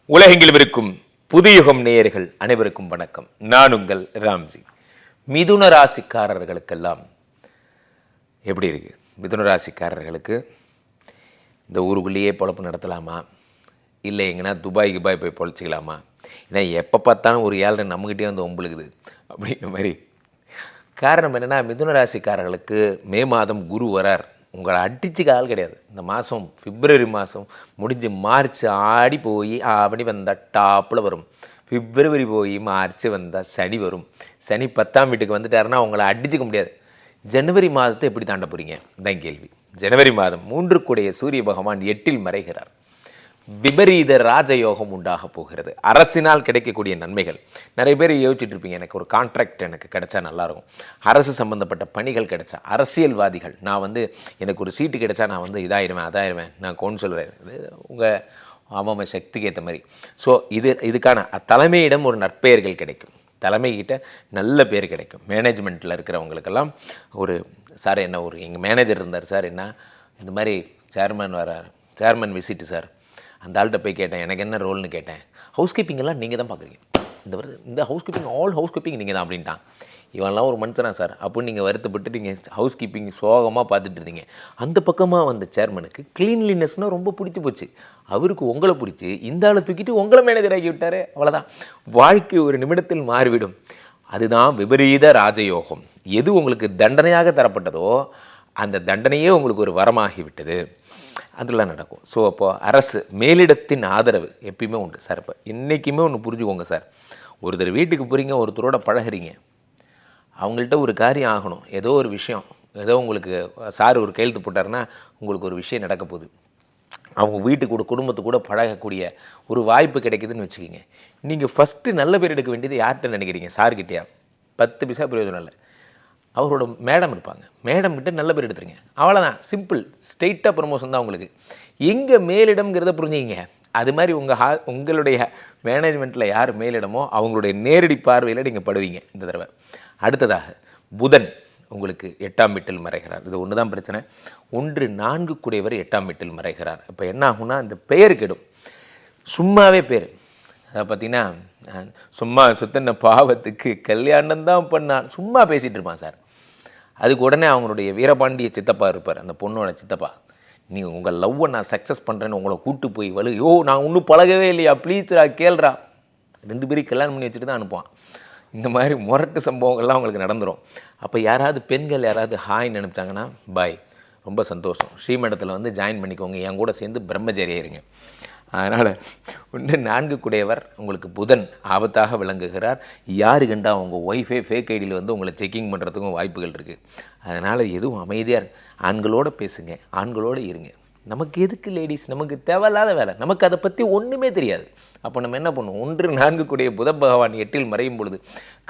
உலகெங்கிலும் இருக்கும் புதுயுகம் நேயர்கள் அனைவருக்கும் வணக்கம். நான் உங்கள் ராம்ஜி. மிதுன ராசிக்காரர்களுக்கெல்லாம் எப்படி இருக்கு? மிதுன ராசிக்காரர்களுக்கு இந்த ஊருக்குள்ளேயே பொழப்பு நடத்தலாமா, இல்லை எங்கன்னா துபாய் போய் பொழைச்சிக்கலாமா? ஏன்னா எப்போ பார்த்தாலும் ஒரு ஏழரை நம்மகிட்டே வந்து ஒம்பளுக்குது அப்படின்ற மாதிரி. காரணம் என்னென்னா, மிதுன ராசிக்காரர்களுக்கு மே மாதம் குரு வரார். உங்களை அடிச்சுக்க ஆள் கிடையாது. இந்த மாதம் பிப்ரவரி மாதம் முடிஞ்சு மார்ச் ஆடி போய் அப்படி வந்தால் டாப்பில் வரும். பிப்ரவரி போய் மார்ச் வந்தால் சனி வரும். சனி 10ஆம் வீட்டுக்கு வந்துட்டாருன்னா உங்களை அடிச்சுக்க முடியாது. ஜனவரி மாதத்தை எப்படி தாண்ட போகிறீங்க தான் கேள்வி. ஜனவரி மாதம் 3 கூடைய சூரிய பகவான் 8இல் மறைகிறார். விபரீத ராஜயோகம் உண்டாக போகிறது. அரசினால் கிடைக்கக்கூடிய நன்மைகள் நிறைய பேர் யோசிச்சுட்டு இருப்பீங்க, எனக்கு ஒரு கான்ட்ராக்ட் எனக்கு கிடைச்சா நல்லாயிருக்கும், அரசு சம்மந்தப்பட்ட பணிகள் கிடைச்சா, அரசியல்வாதிகள் நான் எனக்கு ஒரு சீட்டு கிடைச்சா நான் இதாயிருவேன் நான் கவுன்சிலர். உங்கள் அவன் சக்திக்கு ஏற்ற மாதிரி. ஸோ இதுக்கான தலைமையிடம் ஒரு நற்பெயர்கள் கிடைக்கும், தலைமைக்கிட்ட நல்ல பேர் கிடைக்கும். மேனேஜ்மெண்ட்டில் இருக்கிறவங்களுக்கெல்லாம் ஒரு சார் என்ன ஒரு எங்கள் மேனேஜர் இருந்தார் சார், என்ன இந்த மாதிரி சேர்மன் வரார், சேர்மன் விசிட்டு சார், அந்த ஆள்கிட்ட போய் கேட்டேன் எனக்கு என்ன ரோல்னு கேட்டேன். ஹவுஸ் கீப்பிங்கெல்லாம் நீங்கள் தான் பார்க்குறீங்க, இந்த ஹவுஸ் கீப்பிங் ஹவுஸ் கீப்பிங் நீங்கள் தான் அப்படின்ட்டான். இவன்லாம் ஒரு மனுஷனா சார் அப்படின்னு நீங்கள் வருத்தப்பட்டு நீங்கள் ஹவுஸ் கீப்பிங் சோகமாக பார்த்துட்டு இருந்தீங்க. அந்த பக்கமாக வந்த சேர்மனுக்கு க்ளீன்லினஸ்னால் ரொம்ப பிடிச்சி போச்சு. அவருக்கு உங்களை பிடிச்சி இந்த ஆளை தூக்கிட்டு உங்களை மேனேஜர் ஆக்கி விட்டார். அவ்வளோதான், வாழ்க்கை ஒரு நிமிடத்தில் மாறிவிடும். அதுதான் விபரீத ராஜயோகம். எது உங்களுக்கு தண்டனையாக தரப்பட்டதோ அந்த தண்டனையே உங்களுக்கு ஒரு வரமாகிவிட்டது. அதெல்லாம் நடக்கும். ஸோ அப்போது அரசு மேலிடத்தின் ஆதரவு எப்பயுமே உண்டு சார். இப்போ இன்றைக்குமே ஒன்று புரிஞ்சுக்கோங்க சார், ஒருத்தர் வீட்டுக்கு போகிறீங்க, ஒருத்தரோட பழகிறீங்க, அவங்கள்ட்ட ஒரு காரியம் ஆகணும், ஏதோ ஒரு விஷயம், ஏதோ உங்களுக்கு சார் ஒரு கையெழுத்து போட்டாருன்னா உங்களுக்கு ஒரு விஷயம் நடக்க போகுது, அவங்க வீட்டுக்கு கூட குடும்பத்து கூட பழகக்கூடிய ஒரு வாய்ப்பு கிடைக்குதுன்னு வச்சுக்கிங்க. நீங்கள் ஃபஸ்ட்டு நல்ல பேர் எடுக்க வேண்டியது யார்கிட்ட நினைக்கிறீங்க? சார்கிட்டையா? 10 பைசா பிரயோஜனம் இல்லை. அவரோட மேடம் இருப்பாங்க, மேடம் கிட்ட நல்ல பேர் எடுத்துருங்க, அவ்வளோதான். சிம்பிள், ஸ்ட்ரெயிட்டாக ப்ரமோஷன் தான் உங்களுக்கு. எங்கே மேலிடம்ங்கிறத புரிஞ்சுக்கிங்க. அது மாதிரி உங்களுடைய மேனேஜ்மெண்ட்டில் யார் மேலிடமோ அவங்களுடைய நேரடி பார்வையில் நீங்கள் படுவீங்க இந்த தடவை. அடுத்ததாக புதன் உங்களுக்கு 8ஆம் வீட்டில் மறைகிறார். இது ஒன்று தான் பிரச்சனை. 1 கூடையவர் 8ஆம் வீட்டில் மறைகிறார். இப்போ என்ன ஆகும்னா, இந்த பெயர் கெடும். சும்மாவே பேர் அதை பார்த்தீங்கன்னா, சும்மா சுத்தின பாவத்துக்கு கல்யாணம் தான் பண்ணான், சும்மா பேசிகிட்டு இருப்பான் சார். அதுக்கு உடனே அவங்களுடைய வீரபாண்டிய சித்தப்பா இருப்பார், அந்த பொண்ணோட சித்தப்பா, நீங்கள் உங்கள் லவ்வை நான் சக்ஸஸ் பண்ணுறேன்னு உங்களை கூப்பிட்டு போய் நான் இன்னும் பழகவே இல்லையா, ப்ளீஸ்ரா கேள்றா, 2 பேரும் கல்யாணம் பண்ணி வச்சுட்டு தான் அனுப்புவான். இந்த மாதிரி முரட்டு சம்பவங்கள்லாம் அவங்களுக்கு நடந்துடும். அப்போ யாராவது பெண்கள் யாராவது ஹாய்ன்னு நினச்சாங்கன்னா பாய், ரொம்ப சந்தோஷம், ஸ்ரீமடத்தில் ஜாயின் பண்ணிக்கோங்க, என் கூட சேர்ந்து பிரம்மச்சாரி ஆயிருங்க. அதனால் 4 கூடையவர் உங்களுக்கு புதன் ஆபத்தாக விளங்குகிறார். யாரு கண்டா உங்கள் ஒய்ஃபே ஃபேக் ஐடியில் உங்களை செக்கிங் பண்ணுறதுக்கும் வாய்ப்புகள் இருக்குது. அதனால் எதுவும் அமைதியாக ஆண்களோடு பேசுங்க, ஆண்களோடு இருங்க. நமக்கு எதுக்கு லேடிஸ்? நமக்கு தேவையில்லாத வேலை, நமக்கு அதை பற்றி ஒன்றுமே தெரியாது. அப்போ நம்ம என்ன பண்ணுவோம்? 4 கூடிய புத பகவான் 8இல் மறையும் பொழுது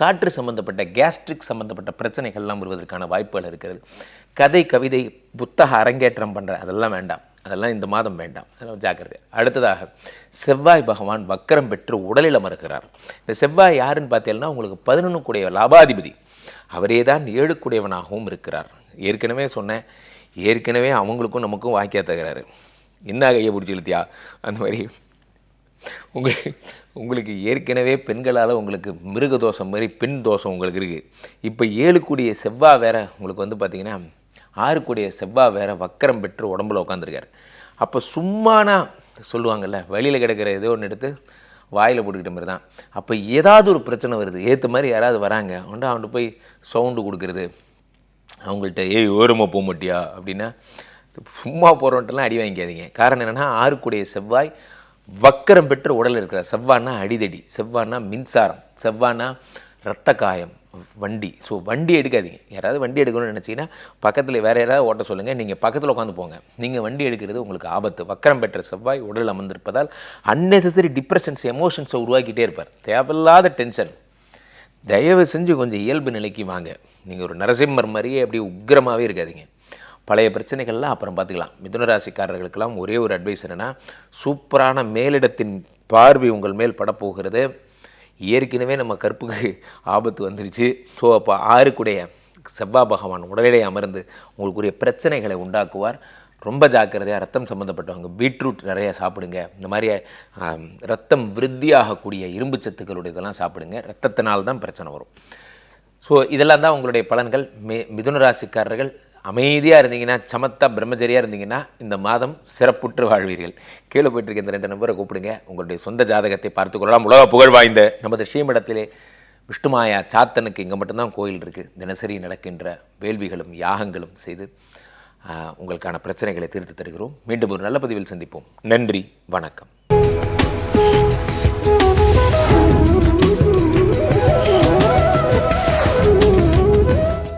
காற்று சம்மந்தப்பட்ட கேஸ்ட்ரிக் சம்மந்தப்பட்ட பிரச்சனைகள்லாம் வருவதற்கான வாய்ப்புகள் இருக்கிறது. கதை கவிதை புத்தக அரங்கேற்றம் பண்ணுற அதெல்லாம் வேண்டாம், அதெல்லாம் இந்த மாதம் வேண்டாம், அதெல்லாம் ஜாக்கிரதை. அடுத்ததாக செவ்வாய் பகவான் வக்கரம் பெற்று உடலில் அமர்கிறார். இந்த செவ்வாய் யாருன்னு பார்த்தீங்கன்னா, உங்களுக்கு 11 கூடிய லாபாதிபதி, அவரே தான் 7 கூடியவனாகவும் இருக்கிறார். ஏற்கனவே சொன்னேன், ஏற்கனவே அவங்களுக்கும் நமக்கும் வாக்கியா தகுறாரு, என்ன கையை பிடிச்சி இழுத்தியா அந்த மாதிரி. உங்களுக்கு ஏற்கனவே பெண்களால் உங்களுக்கு மிருக தோஷம் மாதிரி பெண் தோஷம் உங்களுக்கு இருக்குது. இப்போ 7 கூடிய செவ்வாய் வேற உங்களுக்கு பார்த்தீங்கன்னா 6 கூடிய செவ்வாய் வேற வக்கரம் பெற்று உடம்புல உட்காந்துருக்கார். அப்போ சும்மானா சொல்லுவாங்கள்ல, வழியில் கிடக்கிற ஏதோ ஒன்று எடுத்து வாயில் போட்டுக்கிட்ட மாதிரி தான். அப்போ ஏதாவது ஒரு பிரச்சனை வருது, ஏற்ற மாதிரி யாராவது வராங்க, அவன்கிட்ட போய் சவுண்டு கொடுக்குறது, அவங்கள்ட்ட ஓரமாக போக மாட்டியா அப்படின்னா, சும்மா போகிறவன்ட்டெல்லாம் அடி வாங்கிக்காதீங்க. காரணம் என்னென்னா, 6 கூடிய செவ்வாய் வக்கரம் பெற்று உடல் இருக்கிற. செவ்வாய்னா அடிதடி, செவ்வாய்னா மின்சாரம், செவ்வாய்னா இரத்த காயம், வண்டி. ஸோ வண்டி எடுக்காதீங்க. யாராவது வண்டி எடுக்கணும்னு நினச்சிங்கன்னா பக்கத்தில் வேறு யாராவது ஓட்ட சொல்லுங்கள், நீங்கள் பக்கத்தில் உட்காந்து போங்க. நீங்கள் வண்டி எடுக்கிறது உங்களுக்கு ஆபத்து. வக்கரம் பெற்ற செவ்வாய் உடல் அமர்ந்திருப்பதால் அன்னெசரி டிப்ரெஷன்ஸ், எமோஷன்ஸை உருவாக்கிட்டே இருப்பார். தேவையில்லாத டென்ஷன். தயவு செஞ்சு கொஞ்சம் இயல்பு நிலைக்கு வாங்க. நீங்கள் ஒரு நரசிம்மர் மாதிரியே அப்படியே உக்கிரமாகவே இருக்காதீங்க. பழைய பிரச்சனைகள்லாம் அப்புறம் பார்த்துக்கலாம். மிதுன ராசிக்காரர்களுக்கெல்லாம் ஒரே ஒரு அட்வைஸ் என்னென்னா, சூப்பரான மேலிடத்தின் பார்வை உங்கள் மேல் படப்போகிறது. ஏற்கனவே நம்ம கற்புக்கு ஆபத்து வந்துருச்சு. ஸோ அப்போ 6 கூடைய செவ்வாய் பகவான் உடலிலே அமர்ந்து உங்களுக்குரிய பிரச்சனைகளை உண்டாக்குவார். ரொம்ப ஜாக்கிரதையாக. ரத்தம் சம்மந்தப்பட்டவங்க பீட்ரூட் நிறைய சாப்பிடுங்க. இந்த மாதிரி ரத்தம் விருத்தியாகக்கூடிய இரும்பு சத்துக்களுடைய இதெல்லாம் சாப்பிடுங்க. ரத்தத்தினால் தான் பிரச்சனை வரும். ஸோ இதெல்லாம் தான் உங்களுடைய பலன்கள். மிதுன ராசிக்காரர்கள் அமைதியாக இருந்தீங்கன்னா, சமத்தா பிரம்மச்சரியாக இருந்தீங்கன்னா இந்த மாதம் சிறப்புற்று வாழ்வீர்கள். கீழே போயிட்டு இந்த 2 நம்பரை கூப்பிடுங்க. உங்களுடைய சொந்த ஜாதகத்தை பார்த்துக்கொள்ளலாம். உலக புகழ் வாய்ந்த நமது ஸ்ரீமடத்திலே விஷ்ணுமாயா சாத்தனுக்கு இங்கே மட்டும்தான் கோயில் இருக்குது. தினசரி நடக்கின்ற வேள்விகளும் யாகங்களும் செய்து உங்களுக்கான பிரச்சனைகளை தீர்த்து தருகிறோம். மீண்டும் ஒரு நல்ல பதிவில் சந்திப்போம். நன்றி, வணக்கம்.